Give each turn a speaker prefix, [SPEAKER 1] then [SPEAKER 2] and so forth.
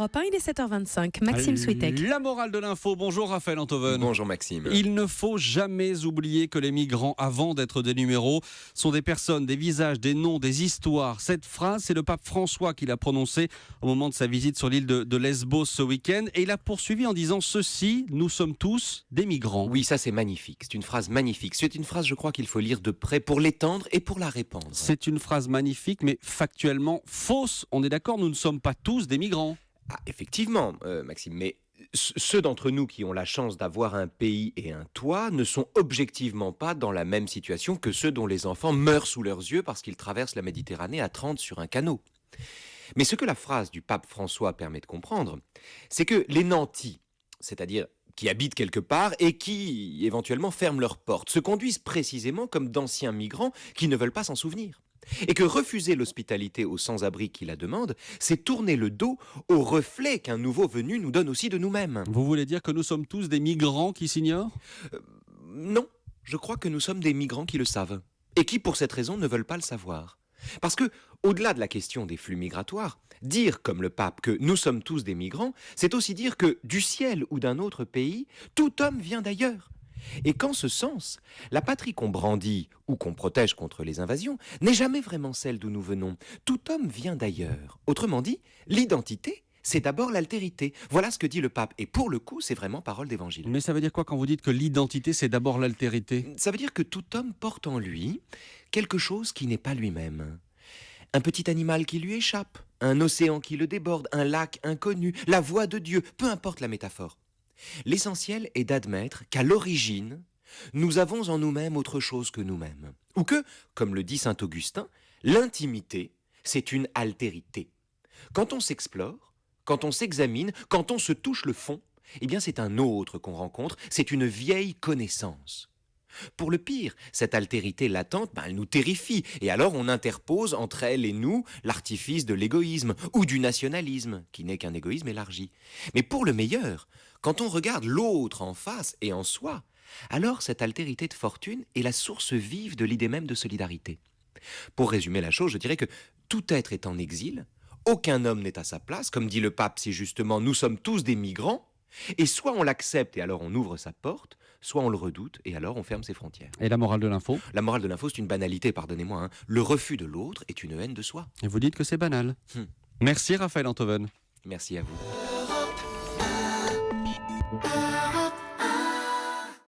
[SPEAKER 1] Europe 1, il est 7h25. Maxime Switek.
[SPEAKER 2] La morale de l'info. Bonjour Raphaël Antoven.
[SPEAKER 3] Bonjour Maxime.
[SPEAKER 2] Il ne faut jamais oublier que les migrants, avant d'être des numéros, sont des personnes, des visages, des noms, des histoires. Cette phrase, c'est le pape François qui l'a prononcée au moment de sa visite sur l'île de Lesbos ce week-end. Et il a poursuivi en disant ceci: nous sommes tous des migrants.
[SPEAKER 3] Oui, ça c'est magnifique. C'est une phrase magnifique. C'est une phrase, je crois, qu'il faut lire de près pour l'étendre et pour la répandre.
[SPEAKER 2] C'est une phrase magnifique, mais factuellement fausse. On est d'accord, nous ne sommes pas tous des migrants.
[SPEAKER 3] Ah, effectivement, Maxime, mais ceux d'entre nous qui ont la chance d'avoir un pays et un toit ne sont objectivement pas dans la même situation que ceux dont les enfants meurent sous leurs yeux parce qu'ils traversent la Méditerranée à 30 sur un canot. Mais ce que la phrase du pape François permet de comprendre, c'est que les nantis, c'est-à-dire qui habitent quelque part et qui, éventuellement, ferment leurs portes, se conduisent précisément comme d'anciens migrants qui ne veulent pas s'en souvenir. Et que refuser l'hospitalité aux sans-abri qui la demandent, c'est tourner le dos au reflet qu'un nouveau venu nous donne aussi de nous-mêmes.
[SPEAKER 2] Vous voulez dire que nous sommes tous des migrants qui s'ignorent ?
[SPEAKER 3] Non, je crois que nous sommes des migrants qui le savent. Et qui, pour cette raison, ne veulent pas le savoir. Parce que, au-delà de la question des flux migratoires, dire, comme le pape, que nous sommes tous des migrants, c'est aussi dire que, du ciel ou d'un autre pays, tout homme vient d'ailleurs. Et qu'en ce sens, la patrie qu'on brandit ou qu'on protège contre les invasions n'est jamais vraiment celle d'où nous venons. Tout homme vient d'ailleurs. Autrement dit, l'identité, c'est d'abord l'altérité. Voilà ce que dit le pape. Et pour le coup, c'est vraiment parole d'évangile.
[SPEAKER 2] Mais ça veut dire quoi quand vous dites que l'identité, c'est d'abord l'altérité ?
[SPEAKER 3] Ça veut dire que tout homme porte en lui quelque chose qui n'est pas lui-même. Un petit animal qui lui échappe, un océan qui le déborde, un lac inconnu, la voix de Dieu, peu importe la métaphore. L'essentiel est d'admettre qu'à l'origine, nous avons en nous-mêmes autre chose que nous-mêmes. Ou que, comme le dit saint Augustin, l'intimité, c'est une altérité. Quand on s'explore, quand on s'examine, quand on se touche le fond, eh bien c'est un autre qu'on rencontre, c'est une vieille connaissance. Pour le pire, cette altérité latente, elle nous terrifie, et alors on interpose entre elle et nous l'artifice de l'égoïsme, ou du nationalisme, qui n'est qu'un égoïsme élargi. Mais pour le meilleur, quand on regarde l'autre en face et en soi, alors cette altérité de fortune est la source vive de l'idée même de solidarité. Pour résumer la chose, je dirais que tout être est en exil, aucun homme n'est à sa place, comme dit le pape si justement nous sommes tous des migrants, et soit on l'accepte et alors on ouvre sa porte, soit on le redoute et alors on ferme ses frontières.
[SPEAKER 2] Et la morale de l'info ?
[SPEAKER 3] La morale de l'info, c'est une banalité, pardonnez-moi. Le refus de l'autre est une haine de soi.
[SPEAKER 2] Et vous dites que c'est banal. Merci Raphaël Antoven.
[SPEAKER 3] Merci à vous.